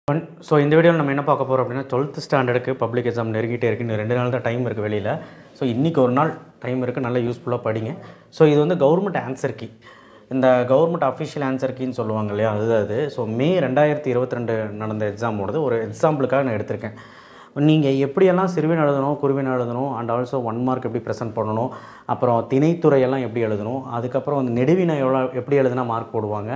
So இந்த வீடியோவில் நம்ம என்ன பார்க்க போகிறோம் அப்படின்னா 12th ஸ்டாண்டர்டுக்கு பப்ளிக் எக்ஸாம் நெருங்கிட்டே இருக்குது. இன்னும் 2 நாள் தான் டைம் இருக்குது வெளியில். ஸோ இன்றைக்கி ஒரு நாள் டைம் இருக்குது, நல்லா யூஸ்ஃபுல்லாக படிங்க. ஸோ இது வந்து கவர்மெண்ட் ஆன்சர் கீ, இந்த கவர்மெண்ட் அஃபிஷியல் ஆன்சர் கீன்னு சொல்லுவாங்க இல்லையா, அது. ஸோ மே 2022 நடந்த எக்ஸாமோடது ஒரு எக்ஸாம்பிளுக்காக நான் எடுத்திருக்கேன். நீங்கள் எப்படியெல்லாம் சிறுவினா எழுதணும், குறுவினா எழுதணும், அண்ட் ஆல்சோ 1 மார்க் எப்படி ப்ரெசென்ட் பண்ணணும், அப்புறம் திணைத்துறையெல்லாம் எப்படி எழுதணும், அதுக்கப்புறம் வந்து நெடுவினா எப்படி எழுதுனா மார்க் போடுவாங்க,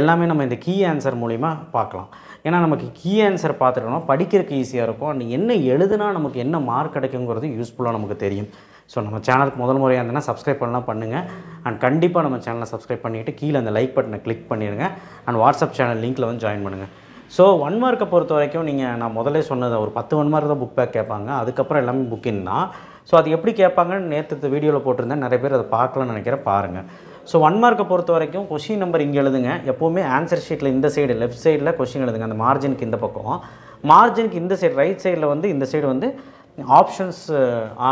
எல்லாமே நம்ம இந்த கீ ஆன்சர் மூலிமா பார்க்கலாம். ஏன்னா நமக்கு கீ ஆன்சர் பார்த்துட்டோம்னா படிக்கிறதுக்கு ஈஸியாக இருக்கும். அண்ட் என்ன எழுதுனா நமக்கு என்ன மார்க் கிடைக்குங்கிறது யூஸ்ஃபுல்லாக நமக்கு தெரியும். ஸோ நம்ம சேனலுக்கு முதல் முறையாக இருந்ததுன்னா சப்ஸ்கிரைப் பண்ணலாம் பண்ணுங்கள். அண்ட் கண்டிப்பாக நம்ம சேனலை சப்ஸ்கிரைப் பண்ணிவிட்டு கீழே அந்த லைக் பட்டனை கிளிக் பண்ணிடுங்க. அண்ட் வாட்ஸ்அப் சேனல் லிங்க்கில் வந்து ஜாயின் பண்ணுங்கள். ஸோ 1 மார்க்கை பொறுத்த வரைக்கும் நான் முதல்ல சொன்னது ஒரு 10 1 மார்க் தான் புக் பேக் கேட்பாங்க. அதுக்கப்புறம் எல்லாமே புக்கின் தான். ஸோ அது எப்படி கேட்பாங்கன்னு நேற்று வீடியோவில் போட்டிருந்தேன், நிறைய பேர் அதை பார்க்கலன்னு நினைக்கிறேன், பாருங்கள். ஸோ 1 மார்க்கை பொறுத்த வரைக்கும் கொஷின் நம்பர் இங்கே எழுதுங்க. எப்போவுமே ஆன்சர் ஷீட்டில் இந்த சைடு லெஃப்ட் சைடில் கொஷின் எழுதுங்க, அந்த மார்ஜினுக்கு இந்த பக்கம். மார்ஜினுக்கு இந்த சைடு ரைட் சைடில் வந்து இந்த சைடு வந்து ஆப்ஷன்ஸ்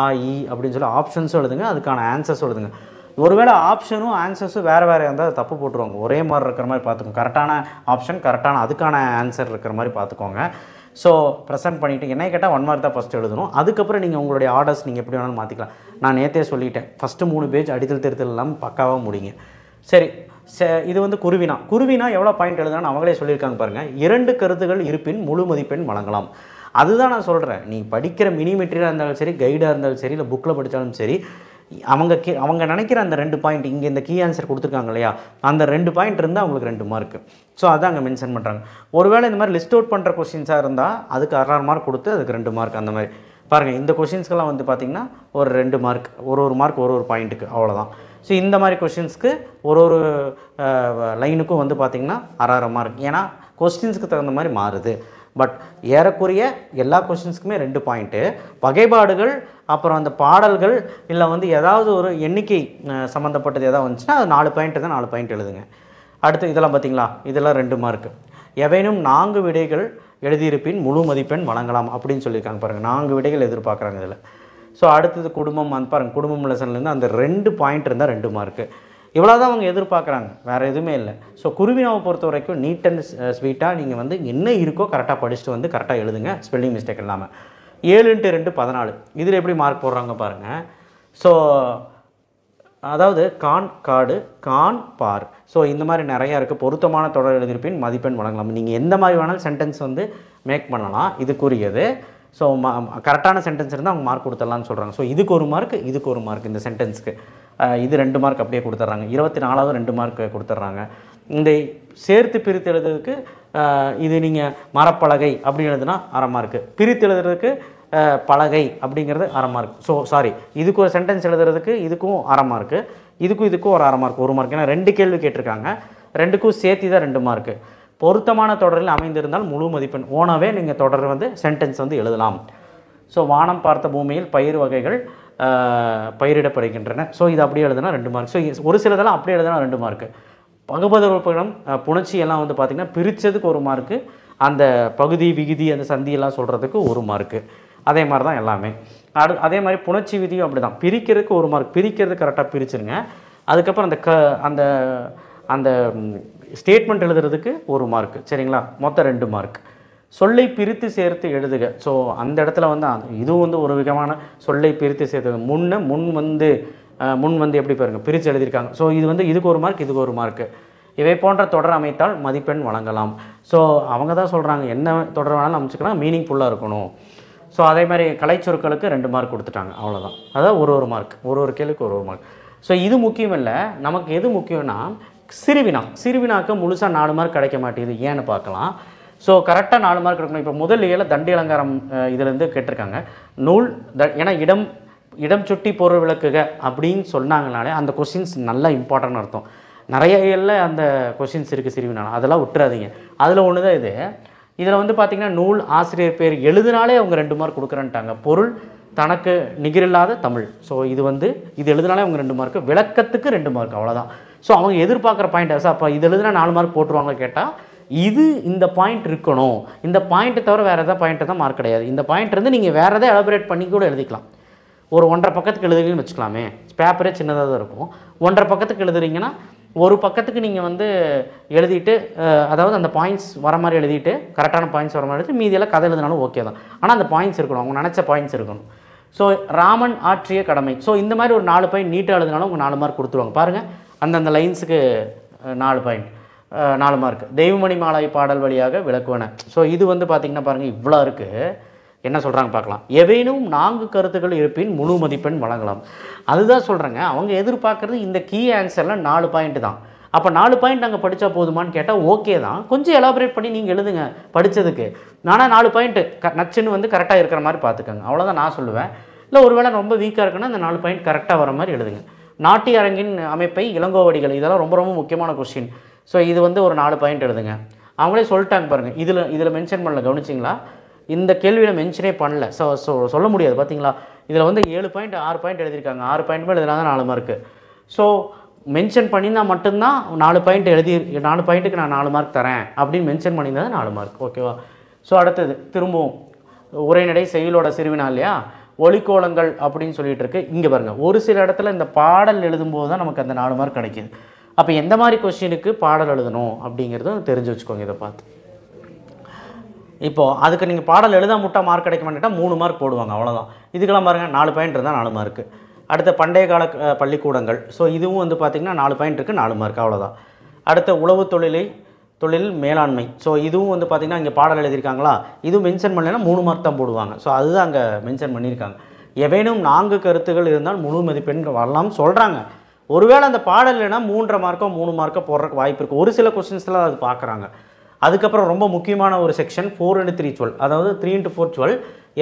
ஆஇ அப்படின்னு சொல்லி ஆப்ஷன்ஸும் எழுதுங்க, அதுக்கான ஆன்சர்ஸும் எழுதுங்க. ஒருவேளை ஆப்ஷனும் ஆன்சர்ஸும் வேறு இருந்தால் அது தப்பு போட்டுருவாங்க. ஒரே மாதிரி இருக்கிற மாதிரி பார்த்துக்கோங்க. கரெக்டான ஆப்ஷன் கரெக்டான அதுக்கான ஆன்சர் இருக்கிற மாதிரி பார்த்துக்கோங்க. ஸோ ப்ரெசென்ட் பண்ணிவிட்டு என்ன கேட்டால் 1 மார்க் தான் ஃபஸ்ட்டு எழுதணும். அதுக்கப்புறம் நீங்கள் உங்களுடைய ஆர்டர்ஸ் நீங்கள் எப்படி வேணாலும் மாற்றிக்கலாம். நான் நேற்றே சொல்லிட்டேன், ஃபஸ்ட்டு 3 பேஜ் அடித்தல் திருத்தல் இல்லாமல் பக்காவாக முடிங்க. சரி, இது வந்து குருவினா எவ்வளோ பாயிண்ட் எழுதுனான்னு அவங்களே சொல்லியிருக்காங்க பாருங்கள். 2 கருத்துகள் இருப்பின் முழு மதிப்பெண் வழங்கலாம். அதுதான் நான் சொல்கிறேன். நீ படிக்கிற மினி மெட்டீரியலாக இருந்தாலும் சரி, கைடாக இருந்தாலும் சரி, இல்லை புக்கில் படித்தாலும் சரி, அவங்க நினைக்கிற அந்த 2 பாயிண்ட் இங்கே இந்த கீ ஆன்சர் கொடுத்துருக்காங்க இல்லையா, அந்த 2 பாயிண்ட் இருந்தால் அவங்களுக்கு 2 மார்க்கு. ஸோ அதான் அங்கே மென்ஷன் பண்ணுறாங்க. ஒருவேளை இந்த மாதிரி லிஸ்ட் அவுட் பண்ணுற கொஸ்டின்ஸாக இருந்தால் அதுக்கு 6 மார்க் கொடுத்து அதுக்கு 2 மார்க் அந்த மாதிரி பாருங்கள். இந்த கொஷின்ஸ்க்கெல்லாம் வந்து பார்த்திங்கன்னா ஒரு 2 மார்க், ஒரு மார்க் ஒரு பாயிண்ட்டுக்கு, அவ்வளோதான். ஸோ இந்த மாதிரி கொஷின்ஸ்க்கு ஒரு லைனுக்கும் வந்து பார்த்திங்கன்னா 6 மார்க். ஏன்னா கொஸ்டின்ஸுக்கு தகுந்த மாதிரி மாறுது. பட் ஏறக்குறைய எல்லா கொஷின்ஸுக்குமே 2 பாயிண்ட்டு. வகைப்பாடுகள் அப்புறம் அந்த பாடல்கள் இல்லை வந்து ஏதாவது ஒரு எண்ணிக்கை சம்மந்தப்பட்டது எதாவது வந்துச்சுன்னா அது 4 பாயிண்ட்டு தான், 4 பாயிண்ட் எழுதுங்க. அடுத்து இதெல்லாம் பார்த்திங்களா, இதெல்லாம் 2 மார்க்கு. எவைனும் 4 விடைகள் எழுதியிருப்பின் முழு மதிப்பெண் வழங்கலாம் அப்படின்னு சொல்லியிருக்காங்க பாருங்கள். 4 விடைகள் எதிர்பார்க்குறாங்க இதில். ஸோ அடுத்தது குடும்பம் வந்து பாருங்கள், குடும்பம் லெசன்லேருந்து அந்த 2 பாயிண்ட் இருந்தால் 2 மார்க்கு. இவ்வளோ தான் அவங்க எதிர்பார்க்குறாங்க, வேறு எதுவுமே இல்லை. ஸோ குருவினாவை பொறுத்த வரைக்கும் நீட் அண்ட் ஸ்வீட்டாக நீங்கள் வந்து என்ன இருக்கோ கரெக்டாக படிச்சுட்டு வந்து கரெக்டாக எழுதுங்க, ஸ்பெல்லிங் மிஸ்டேக் இல்லாமல். 7 × 2 14. இதில் எப்படி மார்க் போடுறாங்க பாருங்கள். ஸோ அதாவது கான் காடு கான் பார். ஸோ இந்த மாதிரி நிறையா இருக்குது. பொருத்தமான தொடர் எழுதியிருப்பின் மதிப்பெண் வழங்கலாம். நீங்கள் எந்த மாதிரி வேணாலும் சென்டென்ஸ் வந்து மேக் பண்ணலாம், இதுக்குரியது. ஸோ கரெக்டான சென்டென்ஸ் இருந்தால் அவங்க மார்க் கொடுத்துடலான்னு சொல்கிறாங்க. ஸோ இதுக்கு 1 மார்க், இதுக்கு 1 மார்க், இந்த சென்டென்ஸுக்கு இது 2 மார்க் அப்படியே கொடுத்துட்றாங்க. 24வது 2 மார்க் கொடுத்துட்றாங்க. இந்த சேர்த்து பிரித்து எழுதுறதுக்கு இது நீங்கள் மரப்பலகை அப்படின்னு எழுதுனா 1/2 மார்க்கு, பிரித்து எழுதுறதுக்கு பலகை அப்படிங்கிறது 1/2 மார்க். ஸோ சாரி, இதுக்கு ஒரு சென்டென்ஸ் எழுதுறதுக்கு இதுக்கும் 1/2 மார்க்கு, இதுக்கும் ஒரு 1/2 மார்க், 1 மார்க். ஏன்னா 2 கேள்வி கேட்டிருக்காங்க, 2க்கும் சேர்த்து தான் 2 மார்க்கு. பொருத்தமான தொடரில் அமைந்திருந்தால் முழு மதிப்பெண். ஓனாவே நீங்கள் தொடர் வந்து சென்டென்ஸ் வந்து எழுதலாம். ஸோ வானம் பார்த்த பூமியில் பயிர் வகைகள் பயிரிடப்படுகின்றன. ஸோ இது அப்படியே எழுதுனா 2 மார்க். ஸோ ஒரு சிலதெல்லாம் அப்படியே எழுதுனா 2 மார்க்கு. பகுபதம் புணர்ச்சி எல்லாம் வந்து பார்த்திங்கன்னா பிரித்ததுக்கு 1 மார்க்கு, அந்த பகுதி விகுதி அந்த சந்தியெல்லாம் சொல்கிறதுக்கு 1 மார்க்கு. அதே மாதிரி தான் எல்லாமே. அதே மாதிரி புணர்ச்சி விதியும் அப்படி தான். பிரிக்கிறதுக்கு 1 மார்க், பிரிக்கிறது கரெக்டாக பிரிச்சுருங்க. அதுக்கப்புறம் அந்த அந்த ஸ்டேட்மெண்ட் எழுதுறதுக்கு 1 மார்க்கு, சரிங்களா? மொத்தம் 2 மார்க். சொல்லை பிரித்து சேர்த்து எழுதுக. ஸோ அந்த இடத்துல வந்து இதுவும் வந்து ஒரு விதமான சொல்லை பிரித்து சேர்த்து முன் வந்து எப்படி பாருங்கள் பிரித்து எழுதியிருக்காங்க. ஸோ இது வந்து இதுக்கு 1 மார்க், இதுக்கு 1 மார்க்கு. இவை போன்ற தொடர் அமைத்தால் மதிப்பெண் வழங்கலாம். ஸோ அவங்க தான் சொல்கிறாங்க என்ன தொடர் வேணாலும் அமைச்சுக்கலாம், மீனிங்ஃபுல்லாக இருக்கணும். ஸோ அதே மாதிரி கலைச்சொற்களுக்கு 2 மார்க் கொடுத்துட்டாங்க, அவ்வளோதான். அதாவது ஒரு மார்க், ஒரு கேள்விக்கு ஒரு மார்க். ஸோ இது முக்கியம் இல்லை, நமக்கு எது முக்கியம்னா சிறுவினாக்கு முழுசாக 4 மார்க் கிடைக்க மாட்டேங்குது, ஏன்னு பார்க்கலாம். ஸோ கரெக்டாக 4 மார்க் இருக்கணும். இப்போ முதல் ஏழை தண்டி அலங்காரம் இதிலேருந்து கேட்டிருக்காங்க. நூல் ஏன்னா இடம் சுட்டி பொருள் விளக்குக அப்படின்னு சொன்னாங்கனாலே அந்த கொஷின்ஸ் நல்லா இம்பார்ட்டன்ட் அர்த்தம். நிறைய ஏழில் அந்த கொஷின்ஸ் இருக்குது சிறுவினா, அதெல்லாம் விட்டுறாதீங்க. அதில் ஒன்று தான் இது. இதில் வந்து பார்த்திங்கன்னா நூல் ஆசிரியர் பேர் எழுதினாலே அவங்க 2 மார்க் கொடுக்குறேன்ட்டாங்க. பொருள் தனக்கு நிகரில்லாத தமிழ். ஸோ இது எழுதினாலே அவங்க 2 மார்க்கு, விளக்கத்துக்கு 2 மார்க், அவ்வளோதான். ஸோ அவங்க எதிர்பார்க்குற பாயிண்ட் சார் அப்போ இது எழுதுனா 4 மார்க் போட்டுருவாங்க கேட்டால் இந்த பாயிண்ட் இருக்கணும். இந்த பாயிண்ட்டை தவிர வேறு எதாவது பாயிண்ட்டு தான் மார்க் கிடையாது. இந்த பாயிண்ட் இருந்து நீங்கள் வேறு எதாவது எலாபரேட் பண்ணி கூட எழுதிக்கலாம். ஒரு 1.5 பக்கத்துக்கு எழுதுறீங்கன்னு வச்சுக்கலாமே, பேப்பரே சின்னதாக தான் இருக்கும். 1.5 பக்கத்துக்கு எழுதுறீங்கன்னா ஒரு பக்கத்துக்கு நீங்கள் வந்து எழுதிட்டு அதாவது அந்த பாயிண்ட்ஸ் வர மாதிரி எழுதிட்டு கரெக்டான பாயிண்ட்ஸ் வர மாதிரி எழுதி மீதியெல்லாம் கதை எழுதினாலும் ஓகே தான். ஆனால் அந்த பாயிண்ட்ஸ் இருக்கணும், அவங்க நினச்ச பாயிண்ட்ஸ் இருக்கணும். ஸோ ராமன் ஆற்றிய கடமை, ஸோ இந்த மாதிரி ஒரு 4 பாயிண்ட் நீட்டாக எழுதினாலும் உங்கள் 4 மார்க் கொடுத்துருவாங்க. பாருங்கள், அந்தந்த லைன்ஸுக்கு 4 பாயிண்ட் 4 மார்க். தெய்வமணி மாலை பாடல் வழியாக விளக்குவன. ஸோ இது வந்து பார்த்திங்கன்னா பாருங்கள் இவ்வளோ இருக்குது. என்ன சொல்கிறாங்க பார்க்கலாம். எவைனும் 4 கருத்துக்கள் இருப்பின் முழு மதிப்பெண் வழங்கலாம். அதுதான் சொல்கிறேங்க, அவங்க எதிர்பார்க்குறது இந்த கீ ஆன்சரில் 4 பாயிண்ட் தான். அப்போ 4 பாயிண்ட் நாங்கள் படித்தா போதுமான்னு கேட்டால் ஓகே தான், கொஞ்சம் எலாபரேட் பண்ணி நீங்கள் எழுதுங்க படித்ததுக்கு. ஆனால் 4 பாயிண்ட்டு நச்சுன்னு வந்து கரெக்டாக இருக்கிற மாதிரி பார்த்துக்கோங்க, அவ்வளோதான் நான் சொல்லுவேன். இல்லை ஒருவேளை ரொம்ப வீக்காக இருக்குன்னா அந்த 4 பாயிண்ட் கரெக்டாக வர மாதிரி எழுதுங்க. நாட்டிய அரங்கின் அமைப்பை இளங்கோவடிகள், இதெல்லாம் ரொம்ப ரொம்ப முக்கியமான கொஸ்டின். ஸோ இது வந்து ஒரு 4 பாயிண்ட் எழுதுங்க. அவங்களே சொல்லிட்டாங்க பாருங்கள், இதில் மென்ஷன் பண்ணல, கவனிச்சிங்களா? இந்த கேள்வியில் மென்ஷனே பண்ணல. சொல்ல முடியாது பார்த்தீங்களா? இதில் வந்து 7 பாயிண்ட் 6 பாயிண்ட் எழுதியிருக்காங்க. 6 பாயிண்ட் மேலே எழுதினா தான் 4 மார்க்கு. ஸோ மென்ஷன் பண்ணியிருந்தால் மட்டும்தான் 4 பாயிண்ட் 4 பாயிண்ட்டுக்கு நான் 4 மார்க் தரேன் அப்படின்னு மென்ஷன் பண்ணியிருந்தா தான் 4 மார்க். ஓகேவா? ஸோ அடுத்தது திரும்பவும் உரைநடை செயலோட சிறுவினா இல்லையா, ஒலிக்கோலங்கள் அப்படின்னு சொல்லிட்டு இருக்கு. இங்கே பாருங்கள், ஒரு சில இடத்துல இந்த பாடல் எழுதும்போது தான் நமக்கு அந்த 4 மார்க் கிடைக்கிது. அப்போ எந்த மாதிரி கொஸ்டினுக்கு பாடல் எழுதணும் அப்படிங்கிறத தெரிஞ்சு வச்சுக்கோங்க. இதை பார்த்து இப்போது அதுக்கு நீங்கள் பாடல் எழுத முட்டா மார்க் கிடைக்க மாட்டேட்டால் 3 மார்க் போடுவாங்க, அவ்வளோதான். இதுக்கெல்லாம் பாருங்கள் 4 பாயிண்ட் இருந்தால் 4 மார்க்கு. அடுத்த பண்டைய கால பள்ளிக்கூடங்கள், ஸோ இதுவும் வந்து பார்த்திங்கன்னா 4 பாயிண்ட் இருக்குது, 4 மார்க், அவ்வளோதான். அடுத்த உளவு தொழில் மேலாண்மை, ஸோ இதுவும் வந்து பார்த்திங்கன்னா இங்கே பாடல் எழுதியிருக்காங்களா, இதுவும் மென்ஷன் பண்ணலைன்னா 3 மார்க் தான் போடுவாங்க. ஸோ அதுதான் அங்கே மென்ஷன் பண்ணியிருக்காங்க. எவேனும் 4 கருத்துகள் இருந்தால் முழு மதிப்பெண் வரலாம்னு சொல்கிறாங்க. ஒருவேளை அந்த பாடல் இல்லைன்னா 3.5 மார்க்கோ 3 மார்க்கோ போடுறதுக்கு வாய்ப்பு இருக்குது. ஒரு சில கொஸ்டின்ஸ்லாம் அது பார்க்குறாங்க. அதுக்கப்புறம் ரொம்ப முக்கியமான ஒரு செக்ஷன் 4×3 அதாவது 3×4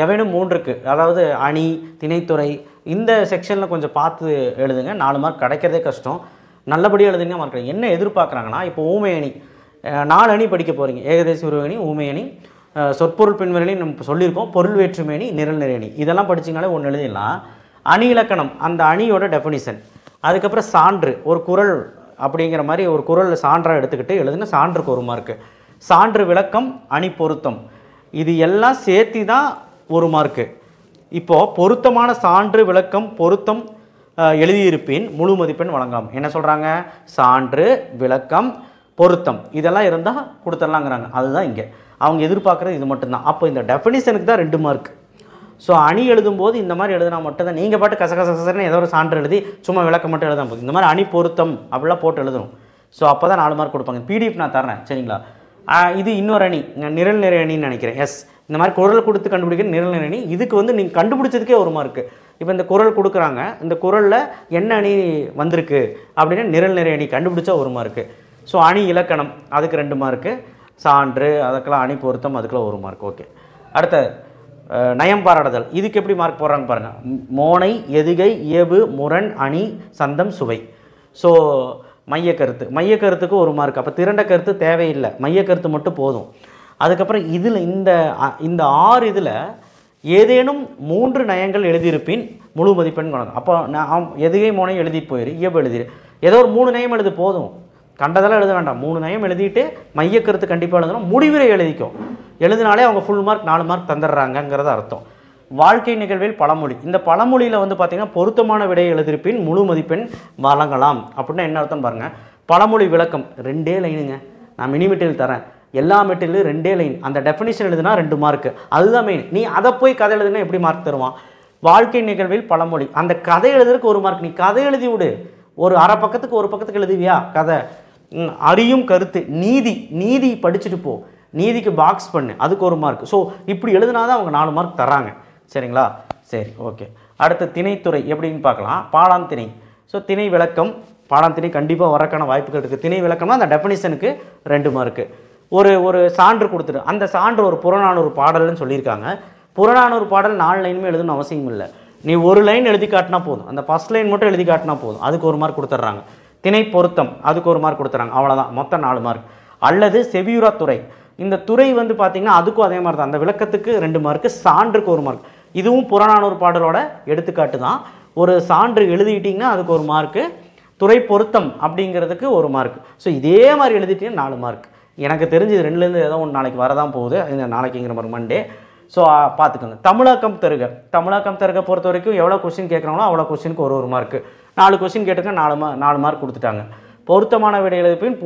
எவேனும் 3 இருக்குது. அதாவது அணி, திணைத்துறை, இந்த செக்ஷனில் கொஞ்சம் பார்த்து எழுதுங்க. 4 மார்க் கிடைக்கிறதே கஷ்டம். நல்லபடியாக எழுதுங்க மார்க். என்ன எதிர்பார்க்குறாங்கன்னா, இப்போ ஊமை அணி 4 அணி படிக்க போகிறீங்க. ஏகதேச உருவணி, ஊமை அணி, சொற்பொருள் பின்வரணி நம்ம சொல்லியிருக்கோம், பொருள் வேற்றுமை அணி, நிரல் நிறை அணி, இதெல்லாம் படிச்சிங்கனாலே ஒன்று எழுதிடலாம். அணி இலக்கணம், அந்த அணியோட டெஃபினிஷன், அதுக்கப்புறம் சான்று, ஒரு குறள் அப்படிங்கிற மாதிரி ஒரு குறளில் சான்றாக எடுத்துக்கிட்டு எழுதுங்க, சான்றுக்கு 1 மார்க்கு. சான்று விளக்கம், அணி பொருத்தம், இது எல்லாம் சேர்த்தி தான் 1 மார்க்கு. இப்போது பொருத்தமான சான்று விளக்கம் பொருத்தம் எழுதியிருப்பின் முழு மதிப்பெண் வழங்கலாம். என்ன சொல்கிறாங்க? சான்று விளக்கம் பொருத்தம் இதெல்லாம் இருந்தால் கொடுத்துடலாங்கிறாங்க. அதுதான் இங்கே அவங்க எதிர்பார்க்குறது, இது மட்டும்தான். அப்போ இந்த டெஃபினிஷனுக்கு தான் 2 மார்க். ஸோ அணி எழுதும்போது இந்த மாதிரி எழுதினா மட்டும்தான். நீங்கள் பாட்டு கசகசன்னு ஏதோ ஒரு சான்று எழுதி சும்மா விளக்கம் மட்டும் எழுதாம போகுது. இந்த மாதிரி அணி பொருத்தம் அப்படிலாம் போட்டு எழுதணும். ஸோ அப்போ தான் 4 மார்க் கொடுப்பாங்க. பிடிஎஃப் நான் தரேன், சரிங்களா? இது இன்னொரு அணி, நிரல் நிறை அணின்னு நினைக்கிறேன். எஸ், இந்த மாதிரி குரல் கொடுத்து கண்டுபிடிக்கிற நிரல் நிறை அணி. இதுக்கு வந்து நீங்கள் கண்டுபிடிச்சதுக்கே 1 மார்க்கு. இப்போ இந்த குரல் கொடுக்குறாங்க, இந்த குரலில் என்ன அணி வந்திருக்கு அப்படின்னா நிரல் நிறை அணி கண்டுபிடிச்சா 1 மார்க்கு. ஸோ அணி இலக்கணம் அதுக்கு 2 மார்க்கு. சான்று அதுக்கெல்லாம் அணி பொருத்தம் அதுக்கெல்லாம் 1 மார்க். ஓகே, அடுத்த நயம் பாராடுதல், இதுக்கு எப்படி மார்க் போடுறாங்க பாருங்கள். மோனை, எதுகை, இயல்பு, முரண், அணி, சந்தம், சுவை. ஸோ மையக்கருத்து, மையக்கருத்துக்கு 1 மார்க். அப்போ திரண்ட கருத்து தேவையில்லை, மையக்கருத்து மட்டும் போதும். அதுக்கப்புறம் இதில் இந்த 6 இதில் ஏதேனும் 3 நயங்கள் எழுதியிருப்பின் முழு மதிப்பெண் வழங்கும். அப்போ நான் எதுகை மோனை எழுதி போயிரு, இயல்பு எழுதிரு, ஏதோ ஒரு 3 நயம் எழுது போதும், கண்டதெல்லாம் எழுத வேண்டாம். 3 நயம் எழுதிட்டு மையக்கருத்து கண்டிப்பாக எழுதணும். முடிவுரை எழுதிக்கும், எழுதினாலே அவங்க ஃபுல் மார்க் 4 மார்க் தந்துடுறாங்கங்கிறது அர்த்தம். வாழ்க்கை நிகழ்வில் பழமொழி, இந்த பழமொழியில் வந்து பார்த்திங்கன்னா பொருத்தமான விடையை எழுதியிருப்பின் முழு மதிப்பெண் வழங்கலாம். அப்படின்னா என்ன அர்த்தம் பாருங்கள். பழமொழி விளக்கம் 2 லைனுங்க, நான் மினி மெட்டீரியல் தரேன், எல்லா மெட்டீரியலும் 2 லைன், அந்த டெஃபினிஷன் எழுதுனா 2 மார்க்கு, அதுதான் மெயின். நீ அதை போய் கதை எழுதுனா எப்படி மார்க் தருவான்? வாழ்க்கை நிகழ்வில் பழமொழி, அந்த கதை எழுதுறதுக்கு 1 மார்க். நீ கதை எழுதி விடு, ஒரு அரை பக்கத்துக்கு 1 பக்கத்துக்கு எழுதுவியா கதை? அறியும் கருத்து, நீதி படிச்சுட்டு போ, நீதிக்கு பாக்ஸ் பண்ணு, அதுக்கு 1 மார்க். ஸோ இப்படி எழுதுனா தான் அவங்க 4 மார்க் தராங்க, சரிங்களா? சரி, ஓகே. அடுத்த திணைத்துறை எப்படின்னு பார்க்கலாம். பாடாம் திணை, ஸோ திணை விளக்கம், பாடாம் திணை கண்டிப்பாக வரக்கான வாய்ப்புகள் இருக்குது. திணை விளக்கம்னா அந்த டெஃபினிஷனுக்கு 2 மார்க்கு. ஒரு சான்று கொடுத்துட்டு, அந்த சான்று ஒரு புறநானூறு பாடல்னு சொல்லியிருக்காங்க. புறநானூறு பாடல் 4 லைனுமே எழுதணும்னு அவசியம் இல்லை. நீ 1 லைன் எழுதி காட்டினா போதும், அந்த ஃபஸ்ட் லைன் மட்டும் எழுதி காட்டினா போதும், அதுக்கு 1 மார்க் கொடுத்துட்றாங்க. திணை பொருத்தம் அதுக்கு 1 மார்க் கொடுத்துறாங்க, அவ்வளோதான், மொத்தம் 4 மார்க். அல்லது செவியுறா துறை, இந்த துறை வந்து பார்த்திங்கன்னா அதுக்கும் அதே மாதிரி தான், அந்த விளக்கத்துக்கு 2 மார்க்கு, சான்றுக்கு 1 மார்க். இதுவும் புறநானூறு பாடலோட எடுத்துக்காட்டு தான். ஒரு சான்று எழுதிக்கிட்டிங்கன்னா அதுக்கு 1 மார்க்கு, துறை பொருத்தம் அப்படிங்கிறதுக்கு 1 மார்க். ஸோ இதே மாதிரி எழுதிட்டீங்கன்னா 4 மார்க். எனக்கு தெரிஞ்சு 2லேருந்து ஏதோ ஒன்று நாளைக்கு வரதான் போகுது, இந்த நாளைக்குங்கிற மாதிரி மண்டே. ஸோ பார்த்துக்கோங்க. தமிழாக்கம் தருக பொறுத்த வரைக்கும் எவ்வளோ கொஸ்டின் கேட்குறாங்களோ அவ்வளோ கொஸ்டினுக்கு 1 மார்க்கு. 4 கொஸ்டின் கேட்டுக்க 4 மார்க் கொடுத்துட்டாங்க. பொருத்தமான விடை எழுதிப்பின்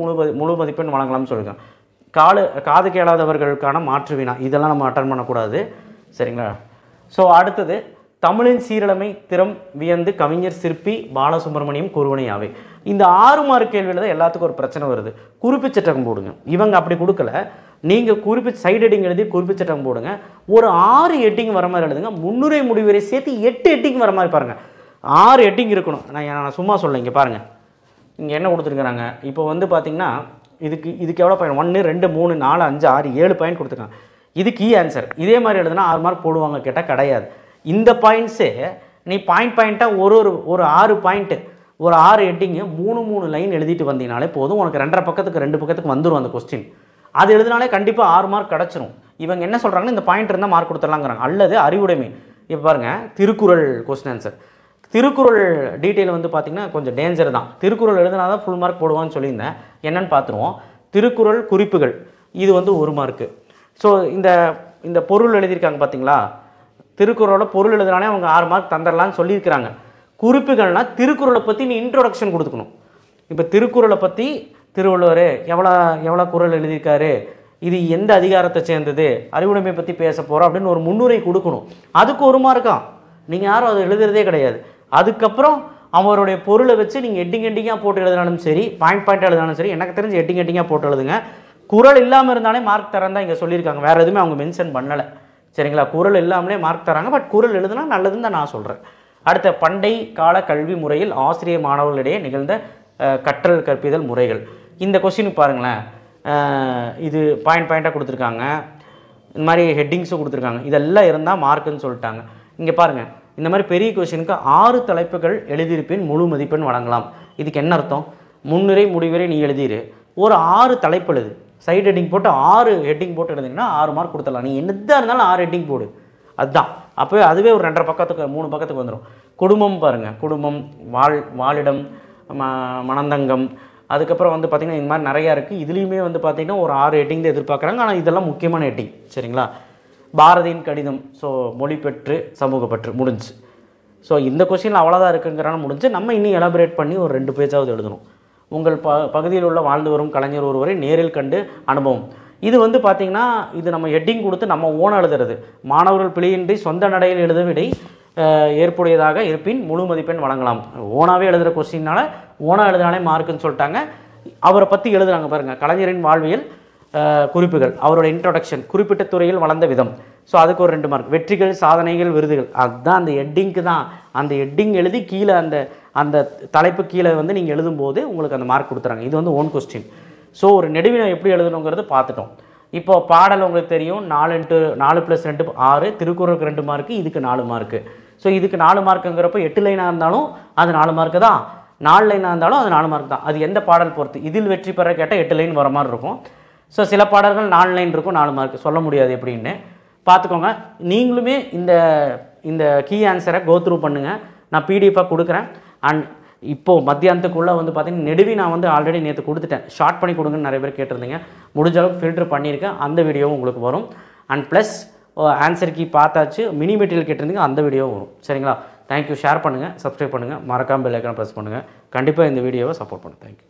முழு மதிப்பெண் வழங்கலாம்னு சொல்லியிருக்காங்க. காது கேளாதவர்களுக்கான மாற்று வினா இதெல்லாம் நம்ம அட்டன் பண்ணக்கூடாது. சரிங்களா? ஸோ அடுத்தது தமிழின் சீரழமை திறம் வியந்து கவிஞர் சிற்பி பாலசுப்ரமணியம் கூறுவனையாவே. இந்த 6 மார்க் கேள்வியில் தான் எல்லாத்துக்கும் ஒரு பிரச்சனை வருது. குறிப்புச்சட்டகம் போடுங்க. இவங்க அப்படி கொடுக்கல. நீங்கள் சைடு ஹெட்டிங் எழுதி குறிப்புச்சட்டகம் போடுங்க. ஒரு 6 ஹெட்டிங் வர மாதிரி எழுதுங்க. முன்னுரை முடிவுரை சேர்த்து 8 ஹெட்டிங் வர மாதிரி பாருங்கள். 6 ஹெட்டிங் இருக்கணும். நான் சும்மா சொல்ல. இங்கே பாருங்கள், இங்கே என்ன கொடுத்துருக்குறாங்க. இப்போ வந்து பார்த்திங்கன்னா இதுக்கு எவ்வளோ பாயிண்ட் 1 2 3 4 5 6 7 பாயிண்ட் கொடுத்துருக்காங்க. இது கீ ஆன்சர். இதே மாதிரி எழுதுனா 6 மார்க் போடுவாங்க கேட்டால் கிடையாது. இந்த பாயிண்ட்ஸே நீ பாயிண்ட்டாக ஒரு 6 பாயிண்ட்டு ஒரு 6 ஹெட்டிங்கு 3 லைன் எழுதிட்டு வந்தீங்கனாலே போதும். உனக்கு 2.5 பக்கத்துக்கு 2 பக்கத்துக்கு வந்துடும் அந்த கொஸ்டின். அது எழுதினாலே கண்டிப்பாக 6 மார்க் கிடச்சிரும். இவங்க என்ன சொல்கிறாங்கன்னா இந்த பாயிண்ட் இருந்தால் மார்க் கொடுத்துடலாங்கிறாங்க. அல்லது அறிவுடைமை. இப்போ பாருங்கள், Thirukkural question answer. Thirukkural detail வந்து பார்த்திங்கன்னா கொஞ்சம் டேஞ்சர் தான். திருக்குறள் எழுதினா தான் ஃபுல் மார்க் போடுவான்னு சொல்லியிருந்தேன். என்னென்னு பார்த்துருவோம். திருக்குறள் குறிப்புகள் இது வந்து 1 மார்க்கு. ஸோ இந்த பொருள் எழுதியிருக்காங்க பார்த்தீங்களா, திருக்குறளோட பொருள் எழுதுனாலே அவங்க 6 மார்க் தந்துடலான்னு சொல்லியிருக்கிறாங்க. குறிப்புகள்னால் திருக்குறளை பற்றி நீ இன்ட்ரோடக்ஷன் கொடுத்துக்கணும். இப்போ திருக்குறளை பற்றி திருவள்ளுவர் எவ்வளோ குறள் எழுதியிருக்காரு, இது எந்த அதிகாரத்தை சேர்ந்தது, அறிவுடைமை பற்றி பேச போகிறோம் அப்படின்னு ஒரு முன்னுரை கொடுக்கணும். அதுக்கு 1 மார்க்கா. நீங்கள் யாரும் அதை எழுதுறதே கிடையாது. அதுக்கப்புறம் அவருடைய பொருளை வச்சு நீங்கள் ஹெட்டிங்காக போட்டு எழுதினாலும் சரி, பாயிண்ட் எழுதினாலும் சரி, எனக்கு தெரிஞ்சு ஹெட்டிங்காக போட்டு எழுதுங்க. குறள் இல்லாமல் இருந்தாலே மார்க் தரேன் தான் இங்கே சொல்லியிருக்காங்க. வேறு எதுவுமே அவங்க மென்ஷன் பண்ணலை. சரிங்களா? குறள் இல்லாமலே மார்க் தராங்க. பட் குறள் எழுதுனா நல்லதுன்னு தான் நான் சொல்கிறேன். அடுத்த பண்டை கால கல்வி முறையில் ஆசிரியர் மாணவர்களிடையே நிகழ்ந்த கற்றல் கற்பிதல் முறைகள். இந்த கொஸ்டினுக்கு பாருங்களேன், இது பாயிண்ட்டாக கொடுத்துருக்காங்க. இந்த மாதிரி ஹெட்டிங்ஸும் கொடுத்துருக்காங்க. இதெல்லாம் இருந்தால் மார்க்குன்னு சொல்லிட்டாங்க. இங்கே பாருங்கள், இந்த மாதிரி பெரிய கொஸ்டினுக்கு 6 தலைப்புகள் எழுதியிருப்பின் முழு மதிப்பெண் வழங்கலாம். இதுக்கு என்ன அர்த்தம்? முன்னுரை முடிவுரை நீ எழுதிரு, ஒரு 6 தலைப்பு எழுது. சைடு ஹெட்டிங் போட்டு 6 ஹெட்டிங் போட்டு எழுதிங்கன்னா 6 மார்க் கொடுத்துடலாம். நீ என்னதான் இருந்தாலும் 6 ஹெட்டிங் போடு. அதுதான் அப்போவே அதுவே ஒரு 2.5 பக்கத்துக்கு 3 பக்கத்துக்கு வந்துடும். குடும்பம் பாருங்கள், குடும்பம், வாழிடம், மனந்தங்கம், அதுக்கப்புறம் வந்து பார்த்திங்கன்னா இந்த மாதிரி நிறையா இருக்குது. இதுலேயுமே வந்து பார்த்திங்கன்னா ஒரு 6 ஹெட்டிங் தான் எதிர்பார்க்குறாங்க. ஆனால் இதெல்லாம் முக்கியமான ஹெட்டிங். சரிங்களா? பாரதியின் கடிதம், ஸோ மொழிப்பற்று சமூகப்பற்று முடிஞ்சு. ஸோ இந்த கொஸ்டினில் அவ்வளோதான் இருக்குங்கிறனால முடிஞ்சு. நம்ம இன்னும் எலாபரேட் பண்ணி ஒரு 2 பேஜாவது எழுதணும். உங்கள் பகுதியில் உள்ள வாழ்ந்து வரும் கலைஞர் ஒருவரை நேரில் கண்டு அனுபவம். இது வந்து பார்த்திங்கன்னா இது நம்ம ஹெட்டிங் கொடுத்து நம்ம ஓனாக எழுதுறது. மாணவர்கள் பிழையின்றி சொந்த நடையில் எழுத விடை ஏற்புடையதாக இருப்பின் முழு மதிப்பெண் வழங்கலாம். ஓனாகவே எழுதுகிற கொஸ்டினால் ஓனாக எழுதினாலே மார்க்குன்னு சொல்லிட்டாங்க. அவரை பற்றி எழுதுகிறாங்க பாருங்கள். கலைஞரின் வாழ்வியல் குறிப்புகள், அவரோட இன்ட்ரோடக்ஷன், குறிப்பிட்ட துறையில் வளர்ந்த விதம். ஸோ அதுக்கு ஒரு 2 மார்க். வெற்றிகள், சாதனைகள், விருதுகள், அதுதான் அந்த ஹெட்டிங்க்கு தான். அந்த ஹெட்டிங் எழுதி கீழே அந்த தலைப்பு கீழே வந்து நீங்கள் எழுதும்போது உங்களுக்கு அந்த மார்க் கொடுத்துறாங்க. இது வந்து ஓன் கொஸ்டின். ஸோ ஒரு நெடுவினை எப்படி எழுதணுங்கிறது பார்த்துட்டோம். இப்போ பாடல் உங்களுக்கு தெரியும், 4 + 2 6, திருக்குறளுக்கு 2 மார்க்கு, இதுக்கு 4 மார்க்கு. ஸோ இதுக்கு 4 மார்க்குங்கிறப்போ 8 லைனாக இருந்தாலும் அது 4 மார்க்கு தான், 4 லைனாக இருந்தாலும் அது 4 மார்க் தான். அது எந்த பாடல் பொறுத்து. இதில் வெற்றி பெற கேட்டால் 8 லைன் வர மாதிரி இருக்கும். ஸோ சில பாடல்கள் 4 லைன் இருக்கும், 4 மார்க். சொல்ல முடியாது எப்படின்னு பார்த்துக்கோங்க. நீங்களுமே இந்த கீ ஆன்சரை கோத்ரூ பண்ணுங்கள். நான் பிடிஎஃபாக கொடுக்குறேன். அண்ட் இப்போது மத்தியானத்துக்குள்ளே வந்து பார்த்திங்கன்னா நெடுவி நான் வந்து ஆல்ரெடி நேற்று கொடுத்துட்டேன். ஷார்ட் பண்ணி கொடுங்கன்னு நிறைய பேர் கேட்டிருந்தீங்க. முடிஞ்ச அளவுக்கு ஃபில்டர் பண்ணியிருக்கேன். அந்த வீடியோவும் உங்களுக்கு வரும். அண்ட் ப்ளஸ் ஆன்சர் கீ பார்த்தாச்சு, மினி மெட்டீரியல் கேட்டிருந்தீங்க, அந்த வீடியோவும் வரும். சரிங்களா? தேங்க்யூ. ஷேர் பண்ணுங்கள், சப்ஸ்கிரைப் பண்ணுங்கள், மறக்காமல் பெல் ஐக்கானை ப்ரெஸ் பண்ணுங்கள். கண்டிப்பாக இந்த வீடியோவை சப்போர்ட் பண்ணுங்கள். தேங்க்யூ.